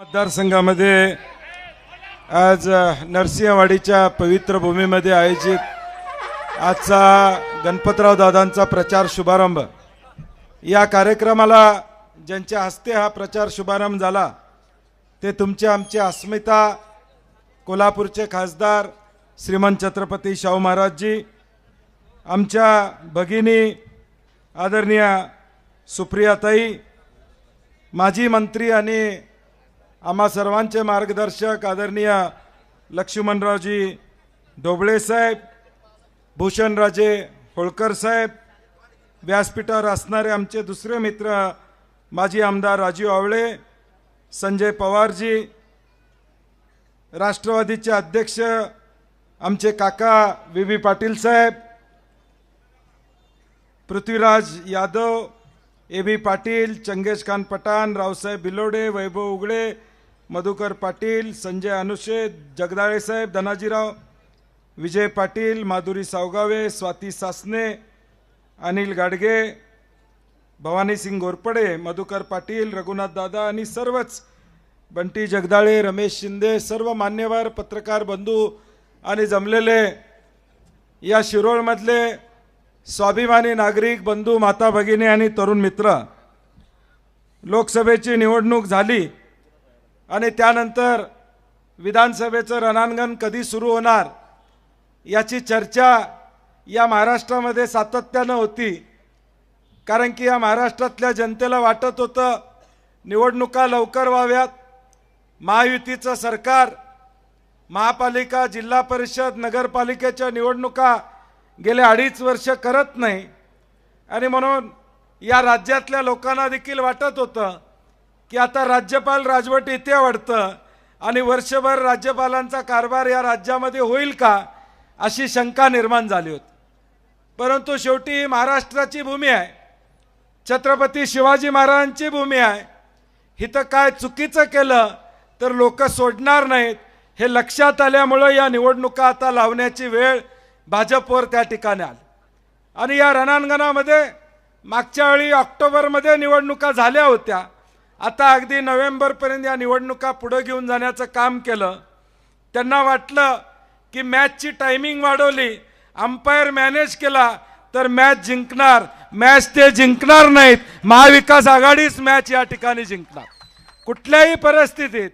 मतदारसंघामध्ये आज नरसिंहवाडीच्या पवित्र भूमीमध्ये आयोजित आजचा गणपतराव दादांचा प्रचार शुभारंभ, या कार्यक्रमाला ज्यांच्या हस्ते हा प्रचार शुभारंभ झाला ते तुमचे आमचे अस्मिता कोल्हापूरचे खासदार श्रीमंत छत्रपती शाहू महाराजजी, आमच्या भगिनी आदरणीय सुप्रियाताई, माजी मंत्री आणि आम्हा सर्वांचे मार्गदर्शक आदरणीय लक्ष्मणरावजी ढोबळे साहेब, भूषणराजे होळकर साहेब, व्यासपीठावर असणारे आमचे दुसरे मित्र माजी आमदार राजीव आवळे, संजय पवारजी, राष्ट्रवादीचे अध्यक्ष आमचे काका व्ही पाटील साहेब, पृथ्वीराज यादव, ए पाटील, चंगेज खान पठाण, रावसाहेब बिलोडे, वैभव उगळे, मधुकर पाटील, संजय अनुशे, जगदाळे साहेब, धनाजीराव, विजय पाटील, माधुरी सावगावे, स्वाती सासने, अनिल गाडगे, भवानी सिंग घोरपडे, मधुकर पाटील, रघुनाथ दादा आणि सर्वच बंटी जगदाळे, रमेश शिंदे, सर्व मान्यवर पत्रकार बंधू आणि जमलेले या शिरोळमधले स्वाभिमानी नागरिक बंधू, माता भगिनी आणि तरुण मित्र, लोकसभेची निवडणूक झाली आणि त्यानंतर विधानसभेचं रणांगण कधी सुरू होणार याची चर्चा या महाराष्ट्रामध्ये सातत्यानं होती. कारण की या महाराष्ट्रातल्या जनतेला वाटत होतं निवडणुका लवकर व्हाव्यात, महायुतीचं सरकार महापालिका, जिल्हा परिषद, नगरपालिकेच्या निवडणुका गेले 2.5 वर्ष करत नाही आणि म्हणून या राज्यातल्या लोकांना देखील वाटत होतं की आता राज्यपाल राजवट इथे वाढतं आणि वर्षभर राज्यपालांचा कारभार या राज्यामध्ये होईल का अशी शंका निर्माण झाली होती. परंतु शेवटी ही महाराष्ट्राची भूमी आहे, छत्रपती शिवाजी महाराजांची भूमी आहे. इथं काय चुकीचं केलं तर लोक सोडणार नाहीत हे लक्षात आल्यामुळे या निवडणुका आता लावण्याची वेळ भाजपवर त्या ठिकाणी आली. आणि या रणांगणामध्ये मागच्या वेळी ऑक्टोबरमध्ये निवडणुका झाल्या होत्या, आता अगदी नोव्हेंबरपर्यंत या निवडणुका पुढे घेऊन जाण्याचं काम केलं. त्यांना वाटलं की मॅचची टायमिंग वाढवली, अंपायर मॅनेज केला तर मॅच जिंकणार. मॅच ते जिंकणार नाहीत, महाविकास आघाडीच मॅच या ठिकाणी जिंकणार. कुठल्याही परिस्थितीत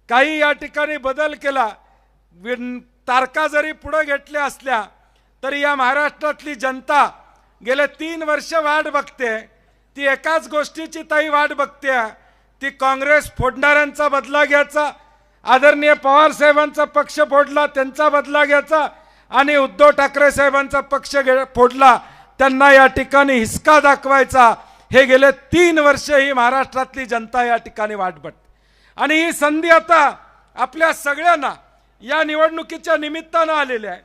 काही या ठिकाणी बदल केला, तारखा जरी पुढे घेतल्या असल्या तरी या महाराष्ट्रातली जनता गेले 3 वर्ष वाट बघते. ती एकाच गोष्टीची ताई वाट बघते, ती काँग्रेस फोडणाऱ्यांचा बदला घ्यायचा, आदरणीय पवार साहेबांचा पक्ष फोडला त्यांचा बदला घ्यायचा आणि उद्धव ठाकरे साहेबांचा पक्ष फोडला त्यांना या ठिकाणी हिसका दाखवायचा. हे गेले 3 वर्ष ही महाराष्ट्रातली जनता या ठिकाणी वाट बघते. आणि ही संधी आता आपल्या सगळ्यांना या निवडणुकीच्या निमित्तानं आलेले आहे.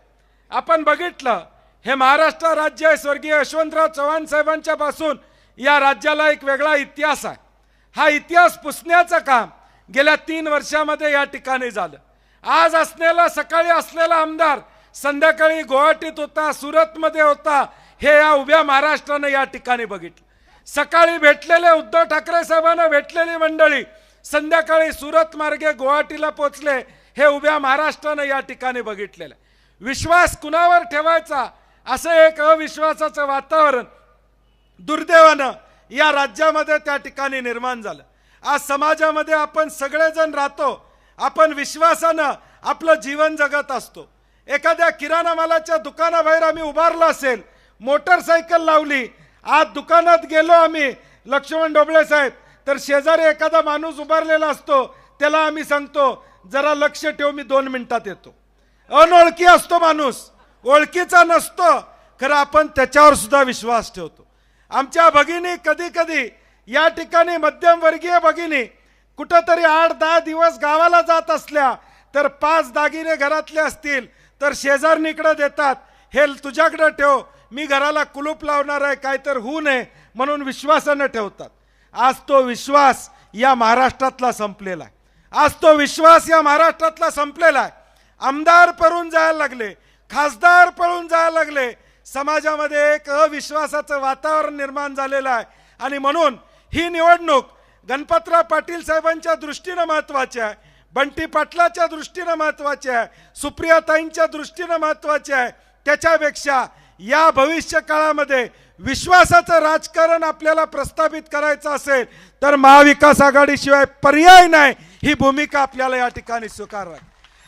आपण बघितलं हे महाराष्ट्र राज्य आहे, स्वर्गीय यशवंतराव चव्हाण साहेबांच्या पासून या राज्याला एक वेगळा इतिहास आहे. हा इतिहास पुसण्याचं काम गेल्या 3 वर्षामध्ये या ठिकाणी झालं. आज असलेला, सकाळी असलेला आमदार संध्याकाळी गुवाहाटीत होता, सुरतमध्ये होता, हे या उभ्या महाराष्ट्रानं या ठिकाणी बघितलं. सकाळी भेटलेले उद्धव ठाकरे साहेबांना भेटलेली मंडळी संध्याकाळी सुरत मार्गे गुवाहाटीला पोहोचले, हे उभ्या महाराष्ट्रानं या ठिकाणी बघितलेलं. विश्वास कुणावर ठेवायचा असं एक अविश्वासाचं वातावरण दुर्दैवानं या राज्यामध्ये त्या ठिकाणी निर्माण झालं. आज समाजामध्ये आपण सगळेजण राहतो, आपण विश्वासानं आपलं जीवन जगत असतो. एखाद्या किराणा मालाच्या दुकानाबाहेर आम्ही उभारलो असेल, मोटरसायकल लावली, आज दुकानात गेलो आम्ही लक्ष्मण ढोबळे साहेब, तर शेजारी एखादा माणूस उभारलेला असतो, त्याला आम्ही सांगतो जरा लक्ष ठेव, मी 2 मिनिटात येतो. अनोळखी असतो माणूस, ओळखीचा नसतो, खरं आपण त्याच्यावर सुद्धा विश्वास ठेवतो. आमच्या भगिनी कधी कधी या ठिकाणी मध्यमवर्गीय भगिनी कुठंतरी 8-10 दिवस गावाला जात असल्या तर 5 दागिने घरातले असतील तर शेजारणीकडे देतात, हे तुझ्याकडे ठेव, मी घराला कुलूप लावणार आहे, काय तर होऊ नये म्हणून विश्वासानं ठेवतात. आज तो विश्वास या महाराष्ट्रातला संपलेला आहे. आज तो विश्वास या महाराष्ट्रातला संपलेला आहे. आमदार पळून जायला लागले, खासदार पळून जायला लागले, समाजामध्ये एक अविश्वासाचं वातावरण निर्माण झालेलं आहे. आणि म्हणून ही निवडणूक गणपतराव पाटील साहेबांच्या दृष्टीनं महत्त्वाचे आहे, बंटी पाटलाच्या दृष्टीनं महत्त्वाचे आहे, सुप्रियाताईंच्या दृष्टीनं महत्त्वाचे आहे. त्याच्यापेक्षा या भविष्य काळामध्ये विश्वासाचं राजकारण आपल्याला प्रस्थापित करायचं असेल तर महाविकास आघाडीशिवाय पर्याय नाही, ही भूमिका आपल्याला या ठिकाणी स्वीकारावी.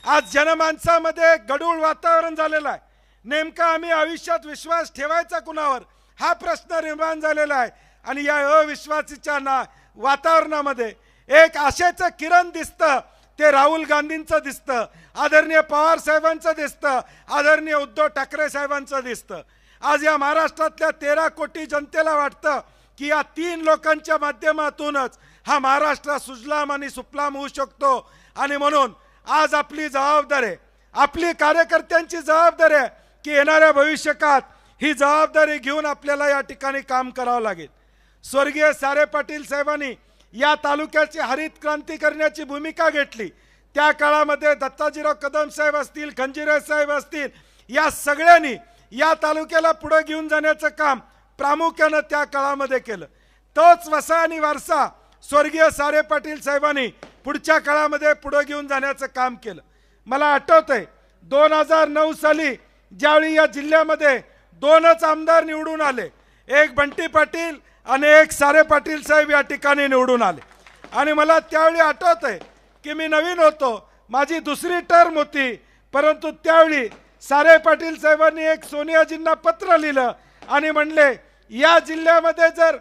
आज जनमानसामध्ये गढूळ वातावरण झालेलं आहे. नेमका आम्ही आयुष्यात विश्वास ठेवायचा कुणावर हा प्रश्न निर्माण झालेला आहे. आणि या अविश्वासाच्या वातावरणामध्ये एक आशेचं किरण दिसतं, ते राहुल गांधींचं दिसतं, आदरणीय पवार साहेबांचं दिसतं, आदरणीय उद्धव ठाकरे साहेबांचं दिसतं. आज या महाराष्ट्रातल्या 13 कोटी जनतेला वाटतं की या 3 लोकांच्या माध्यमातूनच हा महाराष्ट्र सुजलाम आणि सुफलाम होऊ शकतो. आणि म्हणून आज आपली जबाबदारी आहे, आपली कार्यकर्त्यांची जबाबदारी आहे की येणाऱ्या भविष्यकाळात ही जबाबदारी घेऊन आपल्याला या ठिकाणी काम करावं लागेल. स्वर्गीय सारे पाटील साहेबांनी या तालुक्याची हरित क्रांती करण्याची भूमिका घेतली. त्या काळामध्ये दत्ताजीराव कदम साहेब असतील, खंजिरे साहेब असतील, या सगळ्यांनी या तालुक्याला पुढे घेऊन जाण्याचं काम प्रामुख्यानं त्या काळामध्ये केलं. तोच वसा आणि वारसा स्वर्गीय सारे पाटील साहेबांनी पुढच्या काळामध्ये पुढे घेऊन जाण्याचं काम केलं. मला आठवतंय 2009 साली ज्यावेळी या जिल्ह्यामध्ये 2च आमदार निवडून आले, एक बंटी पाटील आणि एक सारे पाटील साहेब या ठिकाणी निवडून आले. आणि मला त्यावेळी आठवतंय की मी नवीन होतो, माझी दुसरी टर्म होती, परंतु त्यावेळी सारे पाटील साहेबांनी एक सोनियाजींना पत्र लिहिलं आणि म्हणले या जिल्ह्यामध्ये जर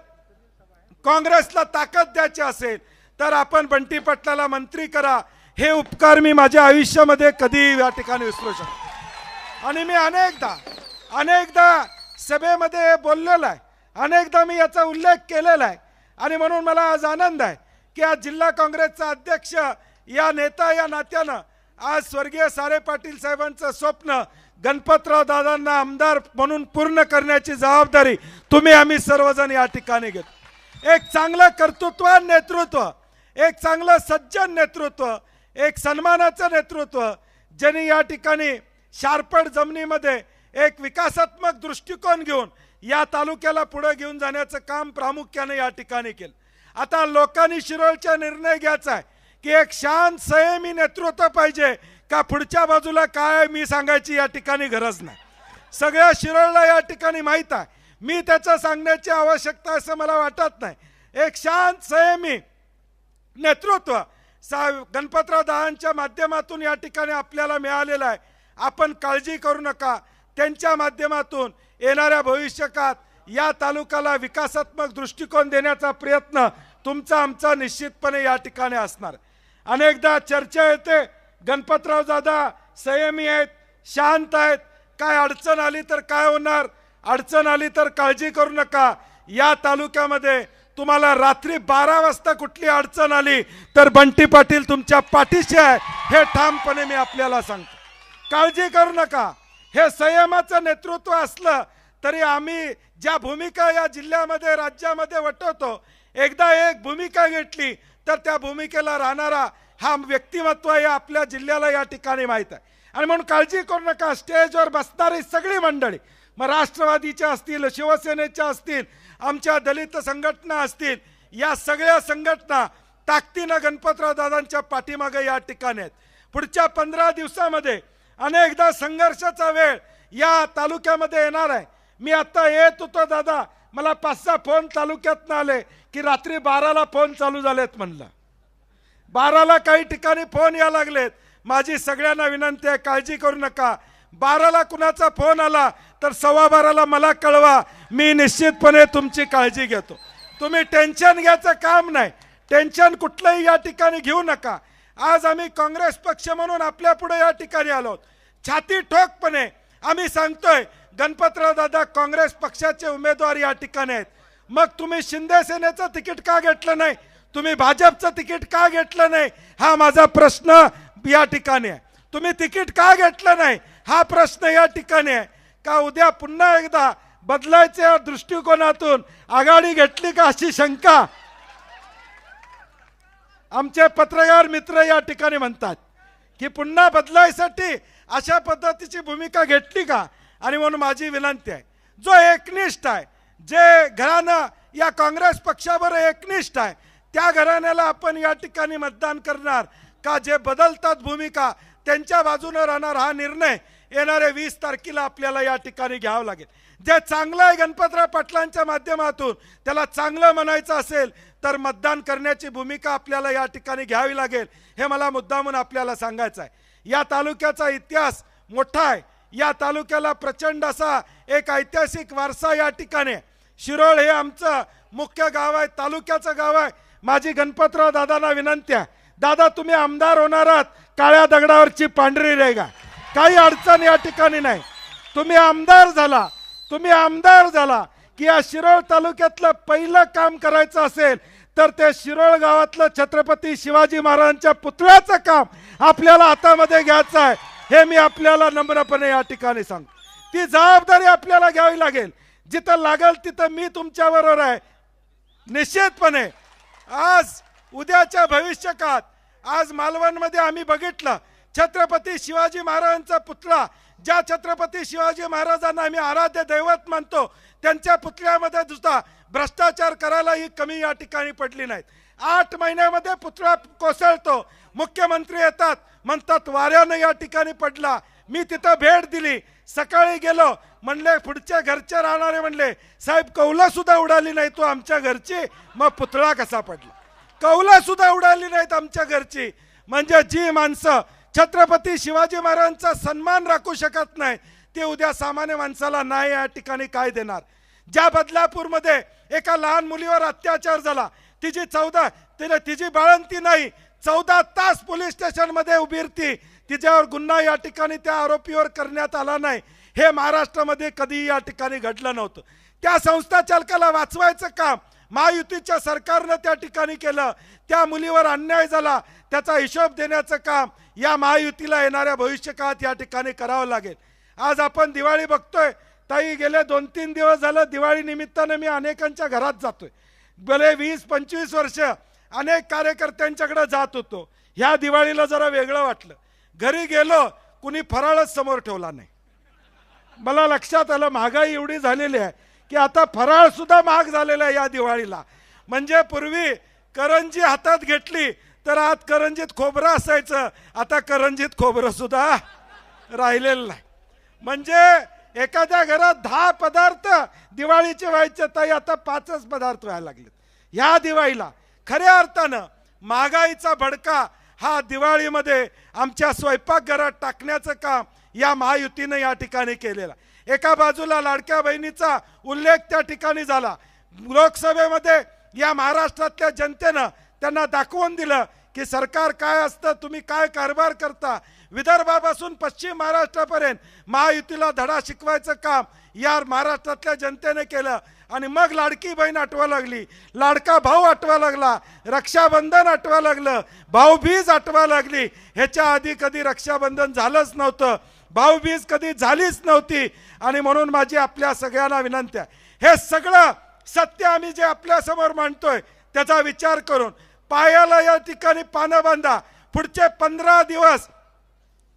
काँग्रेसला ताकद द्यायची असेल तर आपण बंटी पाटलाला मंत्री करा. हे उपकार मी माझ्या आयुष्यामध्ये कधी या ठिकाणी विसरू शकतो. आणि मी अनेकदा सभेमध्ये बोललेलो आहे, अनेकदा मी याचा उल्लेख केलेला आहे. आणि म्हणून मला आज आनंद आहे की आज जिल्हा काँग्रेसचा अध्यक्ष या नेता या नात्यानं आज स्वर्गीय सारे पाटील साहेबांचं स्वप्न गणपतराव दादांना आमदार म्हणून पूर्ण करण्याची जबाबदारी तुम्ही आम्ही सर्वजण या ठिकाणी घेतो. एक चांगलं कर्तृत्वान नेतृत्व, एक चांगलं सज्जन नेतृत्व, एक सन्मानाचं नेतृत्व, ज्यांनी या ठिकाणी शारपड जमिनीमध्ये एक विकासात्मक दृष्टिकोन घेऊन या तालुक्याला पुढे घेऊन जाण्याचं काम प्रामुख्याने या ठिकाणी केलं. आता लोकांनी शिरोळचा निर्णय घ्यायचा आहे की एक शांत संयमी नेतृत्व पाहिजे का पुढच्या बाजूला काय मी सांगायची या ठिकाणी गरज नाही. सगळ्या शिरोळला या ठिकाणी माहीत आहे, मी त्याचं सांगण्याची आवश्यकता असं मला वाटत नाही. एक शांत संयमी नेतृत्व गणपतराव दादांच्या माध्यमातून या ठिकाणी आपल्याला मिळालेलं आहे. आपण काळजी करू नका, त्यांच्या माध्यमातून येणाऱ्या भविष्यकाळात या तालुक्याला विकासात्मक दृष्टिकोन देण्याचा प्रयत्न तुमचा आमचा निश्चितपणे या ठिकाणी असणार. अनेकदा चर्चा येते गणपतराव दादा संयमी आहेत, शांत आहेत, काय अडचण आली तर काय होणार, अडचण आली तर काळजी करू नका. या तालुक्यामध्ये तुम्हाला रात्री 12 वाजता कुठली अडचण आली तर बंटी पाटील तुमच्या पाठीशी आहे, हे ठामपणे मी आपल्याला सांगतो. काळजी करू नका. हे संयमाचं नेतृत्व असलं तरी आम्ही ज्या भूमिका या जिल्ह्यामध्ये राज्यामध्ये वटवतो, एकदा एक भूमिका घेतली तर त्या भूमिकेला राहणारा हा व्यक्तिमत्व या आपल्या जिल्ह्याला या ठिकाणी माहीत आहे. आणि म्हणून काळजी करू नका. स्टेजवर बसणारी सगळी मंडळी, मग राष्ट्रवादीच्या असतील, शिवसेनेच्या असतील, आमच्या दलित संघटना असतील, या सगळ्या संघटना ताकदीनं गणपतराव दादांच्या पाठीमागे या ठिकाणी आहेत. पुढच्या 15 दिवसामध्ये अनेकदा संघर्षाचा वेळ या तालुक्यामध्ये येणार आहे. मी आता येत होतो दादा, मला 5-6 फोन तालुक्यातनं आले की रात्री 12ला फोन चालू झालेत. म्हणलं 12ला काही ठिकाणी फोन या लागलेत. माझी सगळ्यांना विनंती आहे, काळजी करू नका. 12ला कुणाचा फोन आला तर 12:15ला मला कळवा, मी निश्चितपणे तुमची काळजी घेतो. तुम्ही टेन्शन घ्यायचं काम नाही, टेन्शन कुठलंही या ठिकाणी घेऊ नका. आज आम्ही काँग्रेस पक्ष म्हणून आपल्या पुढे या ठिकाणी आलो. छाती ठोकपणे आम्ही सांगतोय गणपतराव दादा काँग्रेस पक्षाचे उमेदवार या ठिकाणी आहेत. मग तुम्ही शिंदे सेनेचं तिकीट का घेतलं नाही, तुम्ही भाजपचं तिकीट का घेतलं नाही, हा माझा प्रश्न या ठिकाणी आहे. तुम्ही तिकीट का घेतलं नाही हा प्रश्न या ठिकाणी आहे. का उद्या पुन्हा एकदा बदलायच्या दृष्टिकोनातून आघाडी घेतली का अशी शंका आमचे पत्रकार मित्र या ठिकाणी म्हणतात की पुन्हा बदलायसाठी अशा पद्धतीची भूमिका घेतली का. आणि म्हणून माझी विनंती आहे, जो एकनिष्ठ आहे, जे घरानं या काँग्रेस पक्षावर एकनिष्ठ आहे, त्या घराण्याला आपण या ठिकाणी मतदान करणार का जे बदलतात भूमिका त्यांच्या बाजूने राहणार, हा निर्णय येणाऱ्या 20 तारखेला आपल्याला या ठिकाणी घ्यावा लागेल. जे चांगलं आहे गणपतराव पाटलांच्या माध्यमातून त्याला चांगलं म्हणायचं असेल तर मतदान करण्याची भूमिका आपल्याला या ठिकाणी घ्यावी लागेल, हे मला मुद्दामून आपल्याला सांगायचं आहे. या तालुक्याचा इतिहास मोठा आहे. या तालुक्याला प्रचंड असा एक ऐतिहासिक वारसा या ठिकाणी. शिरोळ हे आमचं मुख्य गाव आहे, तालुक्याचं गाव आहे. माझी गणपतराव दादांना विनंती आहे, दादा तुम्ही आमदार होणार आहात, काळ्या दगडावरची पांढरी रेगा, काही अडचण या ठिकाणी नाही. तुम्ही आमदार झाला की या शिरोळ तालुक्यातलं पहिलं काम करायचं असेल तर ते शिरोळ गावातलं छत्रपती शिवाजी महाराजांच्या पुतळ्याचं काम आपल्याला हातामध्ये घ्यायचं आहे, हे मी आपल्याला नम्रपणे या ठिकाणी सांगतो. ती जबाबदारी आपल्याला घ्यावी लागेल. जिथं लागेल तिथं मी तुमच्याबरोबर आहे निश्चितपणे. आज उद्याच्या भविष्यकाळात आज मालवणमध्ये आम्ही बघितलं छत्रपती शिवाजी महाराजांचा पुतळा, ज्या छत्रपती शिवाजी महाराजांना आम्ही आराध्य दैवत मानतो त्यांच्या पुतळ्यामध्ये सुद्धा भ्रष्टाचार करायला ही कमी या ठिकाणी पडली नाहीत. 8 महिन्यामध्ये पुतळा कोसळतो, मुख्यमंत्री येतात म्हणतात वाऱ्यानं या ठिकाणी पडला. मी तिथं भेट दिली, सकाळी गेलो, म्हणले पुढच्या घरचे राहणारे म्हणले साहेब कौला सुद्धा उडाली नाही तो आमच्या घरची, मग पुतळा कसा पडला? कौला सुद्धा उडाली नाहीत आमच्या घरची. म्हणजे जी माणसं छत्रपती शिवाजी महाराजांचा सन्मान राखू शकत नाही ते उद्या सामान्य माणसाला नाही या ठिकाणी काय देणार? ज्या बदलापूरमध्ये एका लहान मुलीवर अत्याचार झाला, तिची बाळंती नाही, 14 तास पोलीस स्टेशनमध्ये उभी होती, तिच्यावर गुन्हा या ठिकाणी त्या आरोपीवर करण्यात आला नाही. हे महाराष्ट्रामध्ये कधी या ठिकाणी घडलं नव्हतं. त्या संस्था चालकाला वाचवायचं काम महायुतीच्या सरकारनं त्या ठिकाणी केलं. त्या मुलीवर अन्याय झाला त्याचा हिशोब देण्याचं काम या महायुतीला येणाऱ्या भविष्यकाळात या ठिकाणी करावं लागेल. आज आपण दिवाळी बघतोय ताई, गेले 2-3 दिवस झालं दिवाळी निमित्तानं मी अनेकांच्या घरात जातोय. गेले 20-25 वर्ष अनेक कार्यकर्त्यांच्याकडे जात होतो. ह्या दिवाळीला जरा वेगळं वाटलं. घरी गेलो कुणी फराळच समोर ठेवला नाही. मला लक्षात आलं महागाई एवढी झालेली आहे की आता फराळ सुद्धा महाग झालेला आहे या दिवाळीला. म्हणजे पूर्वी करंजी हातात घेतली तर आत करंजीत खोबरं असायचं, आता करंजीत खोबरं सुद्धा राहिलेलं नाही. म्हणजे एखाद्या घरात 10 पदार्थ दिवाळीचे व्हायचे ताई, आता 5च पदार्थ व्हायला लागलेत. ह्या दिवाळीला खऱ्या अर्थानं महागाईचा भडका हा दिवाळीमध्ये आमच्या स्वयंपाकघरात टाकण्याचं काम या महायुतीनं या ठिकाणी केलेला. एका बाजूला लाडक्या बहिणीचा उल्लेख त्या ठिकाणी झाला. लोकसभेमध्ये या महाराष्ट्रातल्या जनतेनं त्यांना दाखवून दिलं की सरकार काय असतं, तुम्ही काय कारभार करता. विदर्भापासून पश्चिम महाराष्ट्रापर्यंत महायुतीला धडा शिकवायचं काम या महाराष्ट्रातल्या जनतेने केलं. आणि मग लाडकी बहीण आठवा लागली, लाडका भाऊ आठवा लागला, रक्षाबंधन आठवा लागलं, भाऊबीज आठवा लागली. ह्याच्या आधी कधी रक्षाबंधन झालंच नव्हतं, भाऊबीज कधी झालीच नव्हती. आणि म्हणून माझी आपल्या सगळ्यांना विनंती आहे, हे सगळं सत्य आम्ही जे आपल्या समोर मांडतोय त्याचा विचार करून पायाला या ठिकाणी पानं बांधा. पुढचे 15 दिवस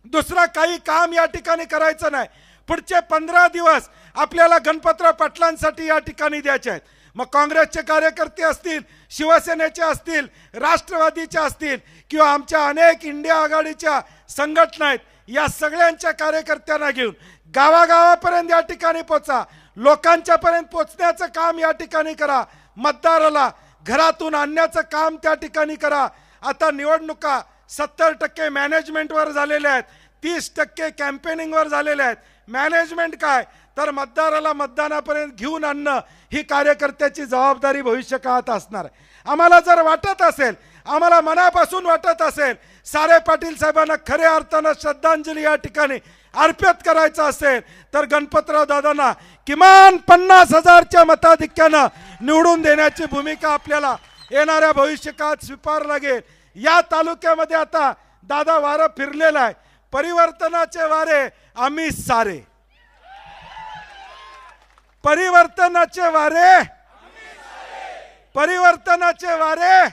दुसरं काही काम या ठिकाणी करायचं नाही. पुढचे 15 दिवस आपल्याला गणपतराव पाटलांसाठी या ठिकाणी द्यायचे आहेत. मग काँग्रेसचे कार्यकर्ते असतील, शिवसेनेचे असतील, राष्ट्रवादीचे असतील किंवा आमच्या अनेक इंडिया आघाडीच्या संघटना आहेत, या सगळ्यांच्या कार्यकर्त्यांना घेऊन गावागावापर्यंत या ठिकाणी पोचा, लोकांच्या पर्यंत पोचण्याचं काम या ठिकाणी करा. मतदाराला घरातून आणण्याचं काम त्या ठिकाणी करा. आता निवडणुका 70% मॅनेजमेंटवर झालेल्या आहेत, 30% कॅम्पेनिंगवर झालेल्या आहेत. मॅनेजमेंट काय तर मतदाराला मतदानापर्यंत घेऊन आणणं ही कार्यकर्त्याची जबाबदारी भविष्यकाळात असणार आहे. आम्हाला जर वाटत असेल, आम्हाला मनापासून वाटत असेल सारे पाटील साहेबांना खऱ्या अर्थानं श्रद्धांजली या ठिकाणी अर्पित करायचं असेल तर गणपतराव दादांना किमान 50,000च्या मताधिक्यानं निवडून देण्याची भूमिका आपल्याला येणाऱ्या भविष्यकाळात स्वीकारावी लागेल. या तालुक्यामध्ये आता दादा वारं फिरलेलं आहे. परिवर्तनाचे वारे आम्ही सारे, परिवर्तनाचे वारे, परिवर्तनाचे वारे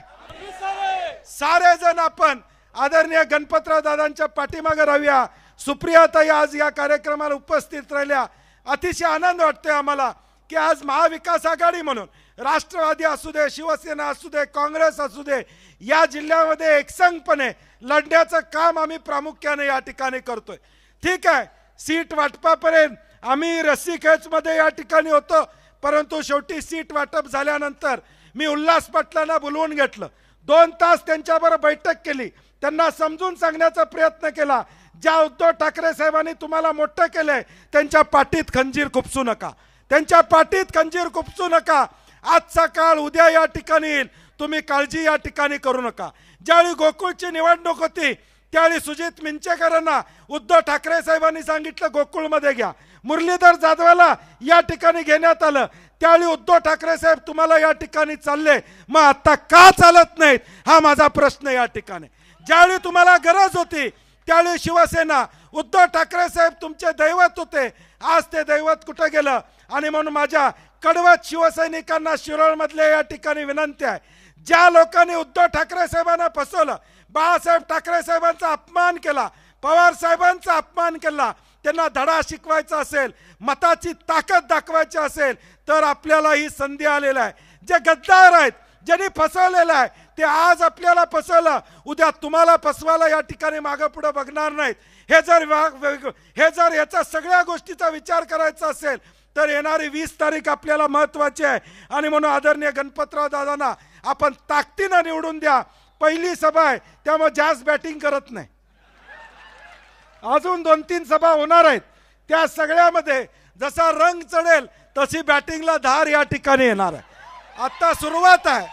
सारे जण आपण आदरणीय गणपतराव दादांच्या पाठीमागे राहूया. सुप्रियाताई आज या कार्यक्रमाला उपस्थित राहिल्या. अतिशय आनंद वाटतोय आम्हाला की आज महाविकास आघाडी म्हणून राष्ट्रवादी असू दे, शिवसेना असू दे, काँग्रेस असू दे, या जिल्ह्यामध्ये एकसंघपणे लढण्याचं काम आम्ही प्रामुख्याने या ठिकाणी करतोय. ठीक आहे, सीट वाटपापर्यंत आम्ही रस्सीखेचमध्ये या ठिकाणी होतो, परंतु शेवटी सीट वाटप झाल्यानंतर मी उल्हास पाटलांना बोलवून घेतलं. 2 तास त्यांच्याबरोबर बैठक केली, त्यांना समजून सांगण्याचा प्रयत्न केला. ज्या उद्धव ठाकरे साहेबांनी तुम्हाला मोठं केलंय त्यांच्या पाठीत खंजीर खुपसू नका, त्यांच्या पाठीत खंजीर खुपसू नका. आजचा काळ उद्या या ठिकाणी येईल, तुम्ही काळजी या ठिकाणी करू नका. ज्यावेळी गोकुळची निवडणूक होती त्यावेळी सुजित मिंचेकरांना उद्धव ठाकरे साहेबांनी सांगितलं गोकुळमध्ये घ्या. मुरलीधर जाधवाला या ठिकाणी घेण्यात आलं. त्यावेळी उद्धव ठाकरे साहेब तुम्हाला या ठिकाणी चालले, मग आता का चालत नाहीत हा माझा प्रश्न या ठिकाणी. ज्यावेळी तुम्हाला गरज होती त्यावेळी शिवसेना, उद्धव ठाकरे साहेब तुमचे दैवत होते, आज ते दैवत कुठे गेलं? आणि म्हणून माझ्या कडवत शिवसैनिकांना शिरोळमधल्या या ठिकाणी विनंती आहे, ज्या लोकांनी उद्धव ठाकरे साहेबांना फसवलं, बाळासाहेब ठाकरे साहेबांचा अपमान केला, पवार साहेबांचा अपमान केला, त्यांना धडा शिकवायचा असेल, मताची ताकद दाखवायची असेल तर आपल्याला ही संधी आलेला आहे. जे गद्दार आहेत, ज्यांनी फसवलेलं आहे, ते आज आपल्याला फसवलं, उद्या तुम्हाला फसवायला या ठिकाणी मागं पुढे बघणार नाहीत. हे जर याचा सगळ्या गोष्टीचा विचार करायचा असेल तर येणारी 20 तारीख आपल्याला महत्त्वाची आहे. आणि म्हणून आदरणीय गणपतराव दादांना आपण ताकदीनं निवडून द्या. पहिली सभा आहे त्यामुळे जास्त बॅटिंग करत नाही, अजून 2-3 सभा होणार आहेत, त्या सगळ्यामध्ये जसा रंग चढेल तशी बॅटिंगला धार या ठिकाणी येणार आहे. आता सुरुवात आहे,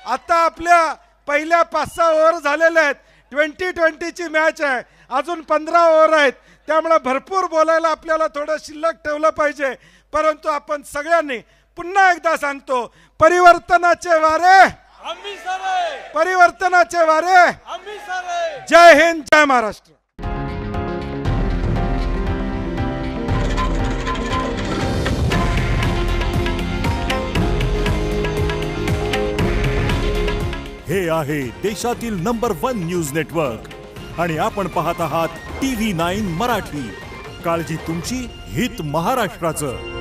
आता आपल्या पहिल्या 5-6 ओव्हर झालेल्या आहेत. 20-20ची मॅच आहे, अजून 15 ओव्हर आहेत, त्यामुळे भरपूर बोलायला आपल्याला थोडं शिल्लक ठेवलं पाहिजे. परंतु आपण सगळ्यांनी पुन्हा एकदा सांगतो, परिवर्तनाचे वारे आम्ही सारे, परिवर्तनाचे वारे आम्ही सारे. जय हिंद, जय महाराष्ट्र. हे आहे देशातील नंबर 1 न्यूज नेटवर्क आणि आपण पाहत आहात TV9 मराठी. काळजी तुमची, हित महाराष्ट्राचं.